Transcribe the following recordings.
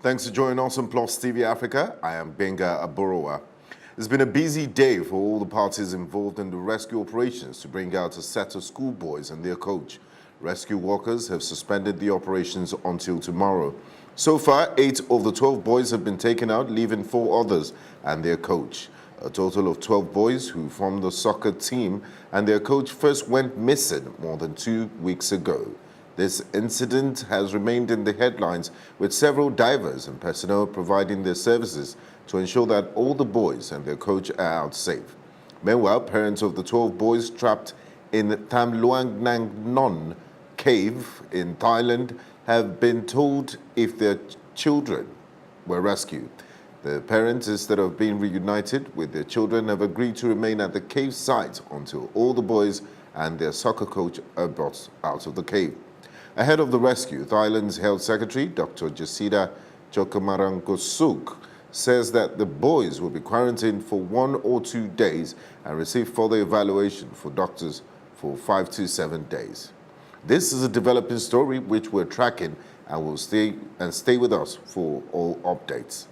Thanks for joining us on Plus TV Africa. I am Benga Aborowa. It's been a busy day for all the parties involved in the rescue operations to bring out a set of schoolboys and their coach. Rescue workers have suspended the operations until tomorrow. So far, 8 of the 12 boys have been taken out, leaving 4 others and their coach. A total of 12 boys who formed the soccer team and their coach first went missing more than 2 weeks ago. This incident has remained in the headlines, with several divers and personnel providing their services to ensure that all the boys and their coach are out safe. Meanwhile, parents of the 12 boys trapped in Tham Luang Nang Non cave in Thailand have been told if their children were rescued. The parents, instead of being reunited with their children, have agreed to remain at the cave site until all the boys and their soccer coach are brought out of the cave. Ahead of the rescue, Thailand's Health Secretary, Dr. Jacinda Chokamarangkosuk, says that the boys will be quarantined for 1 or 2 days and receive further evaluation for doctors for 5 to 7 days. This is a developing story which we're tracking and will stay with us for all updates.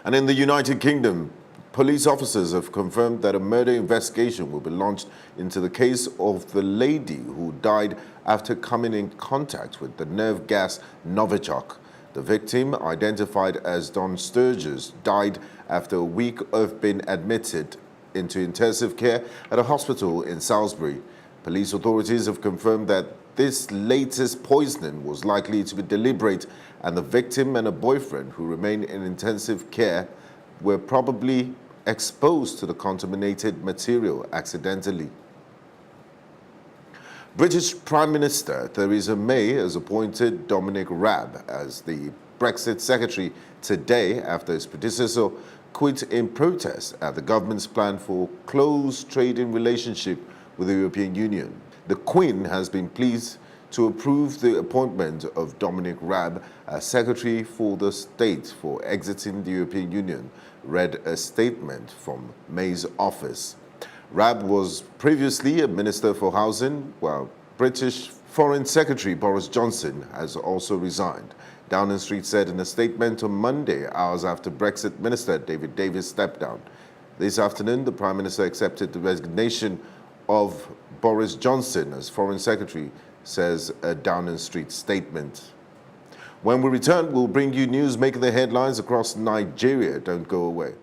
And in the United Kingdom, police officers have confirmed that a murder investigation will be launched into the case of the lady who died after coming in contact with the nerve gas Novichok. The victim, identified as Don Sturgis, died after a week of being admitted into intensive care at a hospital in Salisbury. Police authorities have confirmed that this latest poisoning was likely to be deliberate, and the victim and a boyfriend who remain in intensive care were probably exposed to the contaminated material accidentally. British Prime Minister Theresa May has appointed Dominic Raab as the Brexit Secretary today after his predecessor quit in protest at the government's plan for close trading relationship with the European Union. The Queen has been pleased to approve the appointment of Dominic Raab as Secretary for the State for exiting the European Union, read a statement from May's office. Raab was previously a Minister for Housing, while British Foreign Secretary Boris Johnson has also resigned. Downing Street said in a statement on Monday, hours after Brexit Minister David Davis stepped down. This afternoon, the Prime Minister accepted the resignation of Boris Johnson as Foreign Secretary, says a Downing Street statement. When we return, we'll bring you news making the headlines across Nigeria. Don't go away.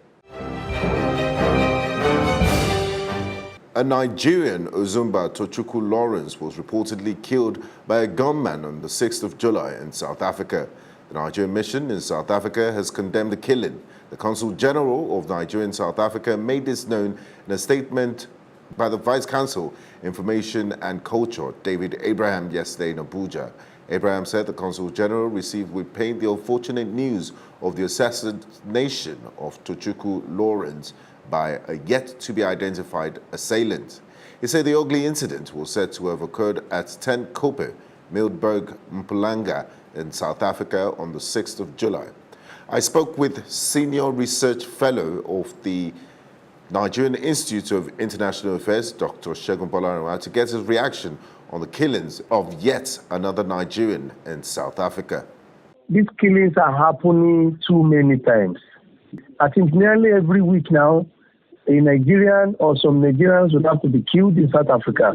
A Nigerian, Ozumba Tochukwu Lawrence, was reportedly killed by a gunman on the 6th of July in South Africa. The Nigerian mission in South Africa has condemned the killing. The Consul General of Nigeria in South Africa made this known in a statement by the Vice Consul, Information and Culture, David Abraham, yesterday in Abuja. Abraham said the Consul General received with pain the unfortunate news of the assassination of Tochukwu Lawrence by a yet-to-be-identified assailant. He said the ugly incident was said to have occurred at 10 Kope, Mildberg, Mpumalanga in South Africa on the 6th of July. I spoke with Senior Research Fellow of the Nigerian Institute of International Affairs, Dr. Segun Bolarinwa, to get his reaction on the killings of yet another Nigerian in South Africa. These killings are happening too many times. I think nearly every week now, a Nigerian or some Nigerians will have to be killed in South Africa.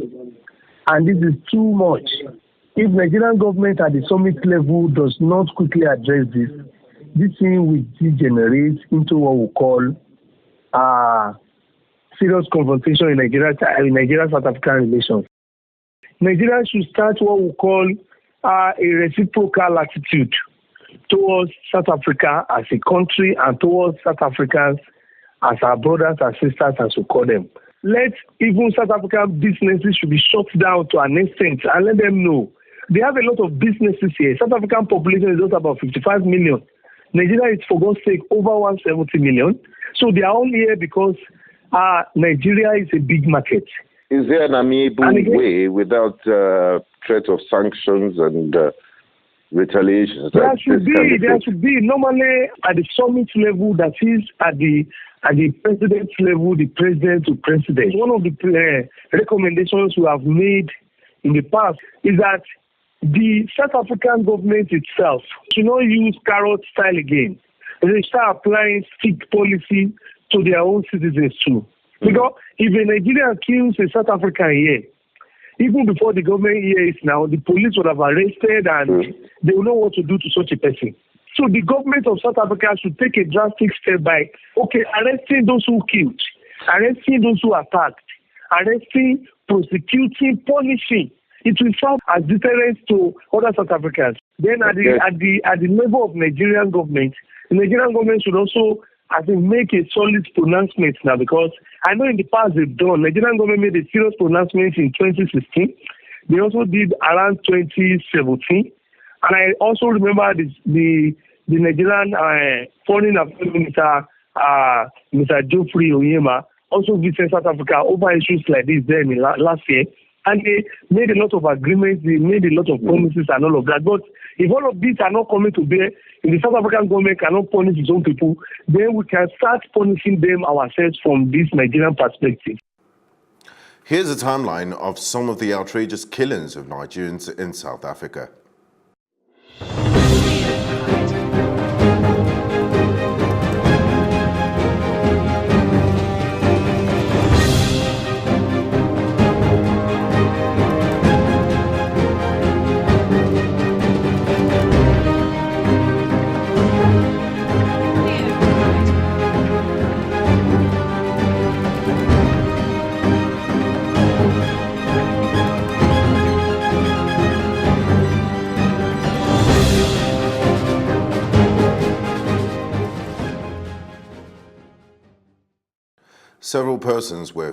And this is too much. If Nigerian government at the summit level does not quickly address this thing will degenerate into what we call serious confrontation in Nigeria-South African relations. Nigeria should start what we call a reciprocal attitude towards South Africa as a country and towards South Africans as our brothers and sisters, as we call them. Let even South African businesses should be shut down to an extent and let them know. They have a lot of businesses here. South African population is just about 55 million. Nigeria is, for God's sake, over 170 million. So they are all here because Nigeria is a big market. Is there an amiable way without threat of sanctions and retaliation? There should be. Normally, at the summit level, that is at the president's level, the president to president. One of the recommendations we have made in the past is that the South African government itself should not use carrot style again. They start applying stick policy to their own citizens too. Because if a Nigerian kills a South African here, even before the government here is now, the police would have arrested and they will know what to do to such a person. So the government of South Africa should take a drastic step by, arresting those who killed, arresting those who attacked, arresting, prosecuting, punishing. It will serve as deterrence to other South Africans. Then at the level of Nigerian government, the Nigerian government should also make a solid pronouncement now, because I know in the past they've done. Nigerian government made a serious pronouncement in 2016. They also did around 2017. And I also remember the Nigerian Foreign Affairs Minister, Mr. Geoffrey Onyema, also visited South Africa over issues like this then last year. And they made a lot of agreements, they made a lot of promises and all of that. But if all of these are not coming to bear, if the South African government cannot punish its own people, then we can start punishing them ourselves from this Nigerian perspective. Here's a timeline of some of the outrageous killings of Nigerians in South Africa. Several persons were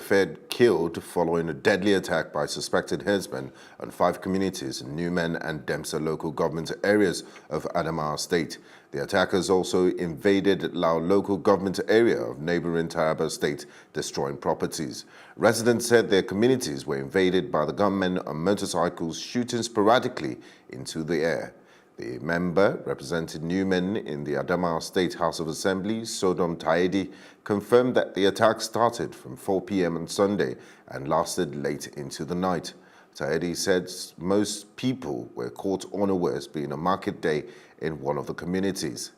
killed following a deadly attack by suspected herdsmen on 5 communities in Newman and Dempsey local government areas of Adamawa State. The attackers also invaded Lao local government area of neighboring Taraba State, destroying properties. Residents said their communities were invaded by the gunmen on motorcycles shooting sporadically into the air. The member representing Newman in the Adamawa State House of Assembly, Sodom Taedi, confirmed that the attack started from 4 p.m. on Sunday and lasted late into the night. Taedi said most people were caught unawares, being a market day in one of the communities.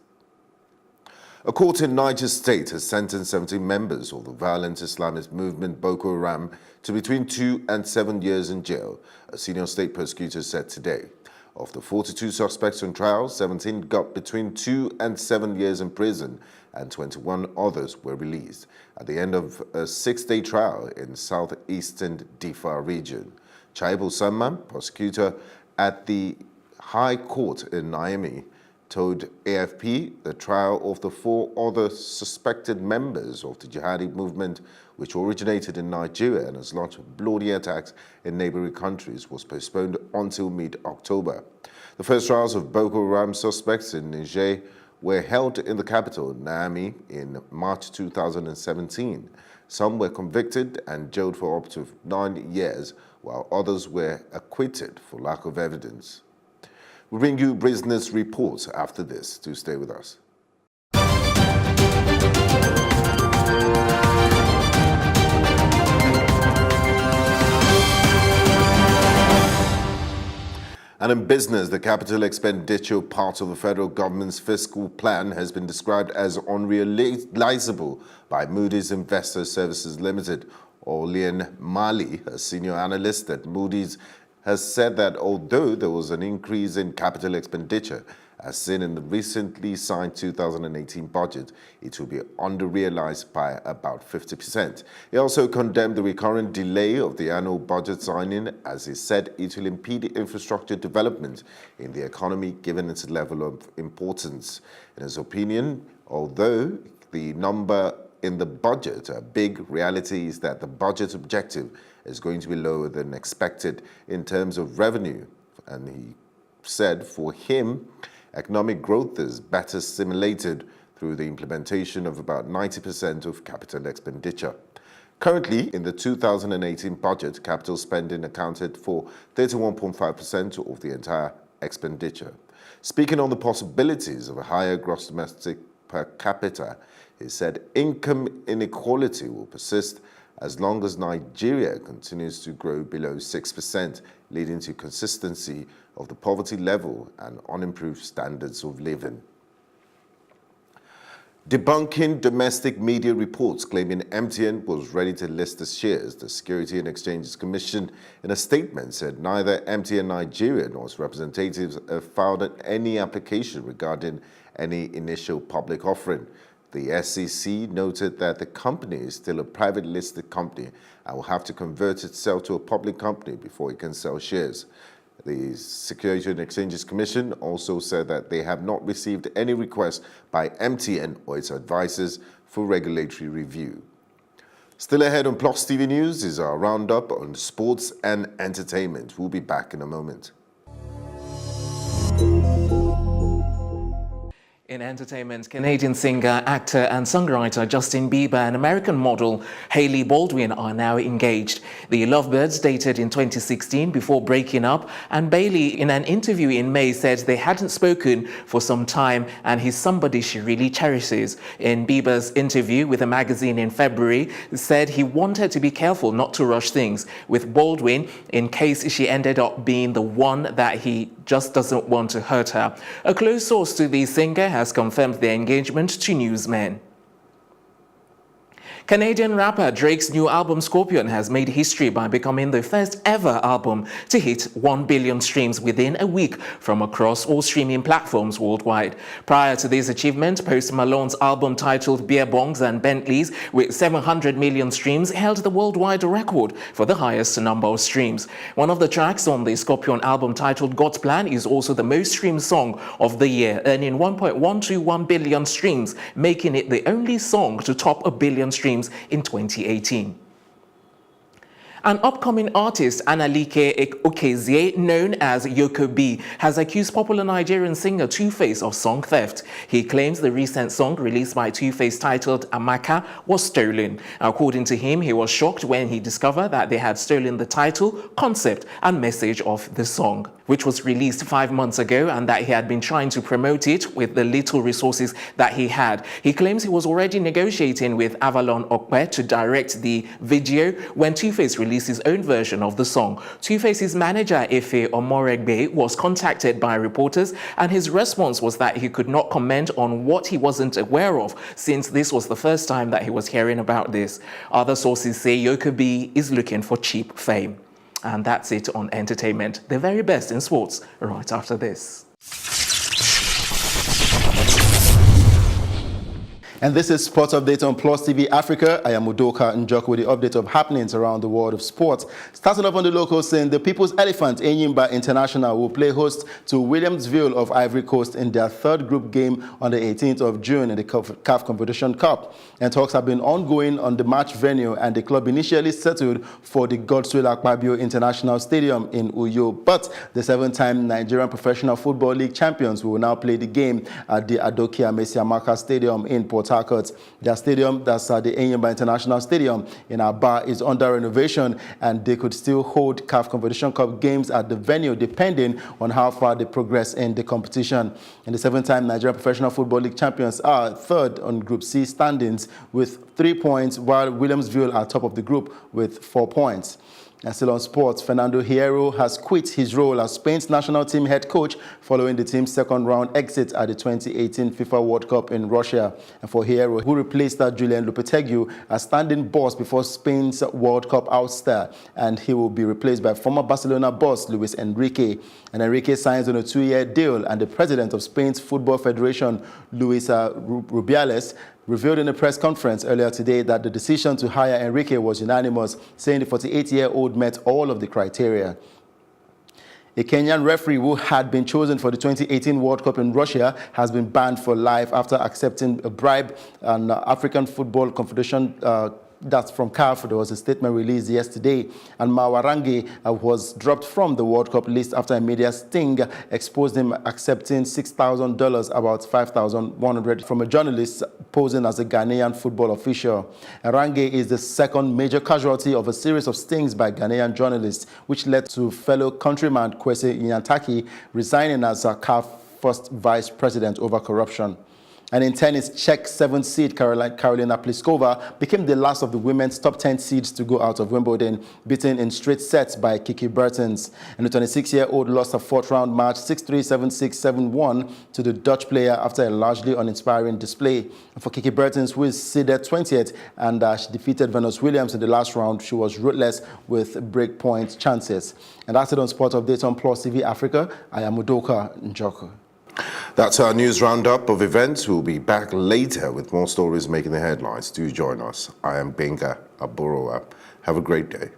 A court in Niger State has sentenced 17 members of the violent Islamist movement Boko Haram to between 2 and 7 years in jail, a senior state prosecutor said today. Of the 42 suspects on trial, 17 got between 2 and 7 years in prison, and 21 others were released at the end of a 6-day trial in southeastern Difa region. Chaibu Samman, prosecutor at the High Court in Niamey, told AFP the trial of the 4 other suspected members of the jihadi movement, which originated in Nigeria and has launched bloody attacks in neighboring countries, was postponed until mid-October. The first trials of Boko Haram suspects in Niger were held in the capital, Niamey, in March 2017. Some were convicted and jailed for up to 9 years, while others were acquitted for lack of evidence. We'll bring you business reports after this. Do stay with us. And in business, the capital expenditure part of the federal government's fiscal plan has been described as unrealizable by Moody's Investor Services Limited. Olian Mali, a senior analyst at Moody's, has said that although there was an increase in capital expenditure, as seen in the recently signed 2018 budget, it will be under-realized by about 50%. He also condemned the recurrent delay of the annual budget signing, as he said it will impede infrastructure development in the economy given its level of importance. In his opinion, although the number in the budget, a big reality is that the budget objective is going to be lower than expected in terms of revenue. And he said for him, economic growth is better simulated through the implementation of about 90% of capital expenditure. Currently, in the 2018 budget, capital spending accounted for 31.5% of the entire expenditure. Speaking on the possibilities of a higher gross domestic per capita, he said income inequality will persist as long as Nigeria continues to grow below 6%, leading to consistency of the poverty level and unimproved standards of living. Debunking domestic media reports claiming MTN was ready to list the shares, the Security and Exchanges Commission in a statement said neither MTN Nigeria nor its representatives have filed any application regarding any initial public offering. The SEC noted that the company is still a private listed company and will have to convert itself to a public company before it can sell shares. The Security and Exchanges Commission also said that they have not received any requests by MTN or its advisors for regulatory review. Still ahead on Plus TV News is our roundup on sports and entertainment. We'll be back in a moment. In entertainment, Canadian singer, actor and songwriter Justin Bieber and American model Hailey Baldwin are now engaged. The lovebirds dated in 2016 before breaking up, and Bailey, in an interview in May, said they hadn't spoken for some time and he's somebody she really cherishes. In Bieber's interview with a magazine in February, he said he wanted to be careful not to rush things with Baldwin in case she ended up being the one that he just doesn't want to hurt her. A close source to the singer has confirmed their engagement to newsmen. Canadian rapper Drake's new album Scorpion has made history by becoming the first ever album to hit 1 billion streams within a week from across all streaming platforms worldwide. Prior to this achievement, Post Malone's album titled Beer Bongs and Bentleys with 700 million streams held the worldwide record for the highest number of streams. One of the tracks on the Scorpion album titled God's Plan is also the most streamed song of the year, earning 1.121 billion streams, making it the only song to top 1 billion streams in 2018. An upcoming artist, Analike Okezie, known as Yoko B, has accused popular Nigerian singer Two-Face of song theft. He claims the recent song released by Two-Face titled Amaka was stolen. According to him, he was shocked when he discovered that they had stolen the title, concept, and message of the song, which was released 5 months ago, and that he had been trying to promote it with the little resources that he had. He claims he was already negotiating with Avalon Okpe to direct the video when Two-Face released his own version of the song. Two-Face's manager, Efe Omoregbe, was contacted by reporters, and his response was that he could not comment on what he wasn't aware of, since this was the first time that he was hearing about this. Other sources say Yoko B is looking for cheap fame. And that's it on entertainment. The very best in sports right after this. And this is Sports Update on Plus TV Africa. I am Udoka Njoko with the update of happenings around the world of sports. Starting off on the local scene, the People's Elephant Enyimba International will play host to Williamsville of Ivory Coast in their third group game on the 18th of June in the CAF Competition Cup. And talks have been ongoing on the match venue, and the club initially settled for the Godswill Akpabio International Stadium in Uyo. But the 7-time Nigerian Professional Football League champions will now play the game at the Adokia Mesiamaka Stadium in Port Harcourt. Their stadium, that's the Enyimba International Stadium in Aba, is under renovation, and they could still hold CAF Competition Cup games at the venue depending on how far they progress in the competition. And the 7-time Nigerian Professional Football League champions are third on Group C standings with 3 points, while Williamsville are top of the group with 4 points. And still on sports, Fernando Hierro has quit his role as Spain's national team head coach following the team's second-round exit at the 2018 FIFA World Cup in Russia. And for Hierro, who replaced Julian Lopetegui as standing boss before Spain's World Cup ouster, and he will be replaced by former Barcelona boss Luis Enrique. And Enrique signs on a 2-year deal, and the president of Spain's Football Federation, Luis Rubiales, revealed in a press conference earlier today that the decision to hire Enrique was unanimous, saying the 48-year-old met all of the criteria. A Kenyan referee who had been chosen for the 2018 World Cup in Russia has been banned for life after accepting a bribe. An African Football Confederation that's from CAF. There was a statement released yesterday, and Mawarange was dropped from the World Cup list after a media sting exposed him accepting $6,000, about $5,100, from a journalist posing as a Ghanaian football official. Arange is the second major casualty of a series of stings by Ghanaian journalists, which led to fellow countryman Kwesi Nyantaki resigning as a CAF first vice president over corruption. And in tennis, Czech 7th seed Karolina Pliskova became the last of the women's top 10 seeds to go out of Wimbledon, beaten in straight sets by Kiki Bertens. And the 26-year-old lost a fourth-round match 6-3, 7-6, 7-1 to the Dutch player after a largely uninspiring display. And for Kiki Bertens, who is seeded 20th, and she defeated Venus Williams in the last round, she was ruthless with breakpoint chances. And that's it on Sport Update on Plus TV Africa. I am Udoka Njoku. That's our news roundup of events. We'll be back later with more stories making the headlines. Do join us. I am Benga Aborowa. Have a great day.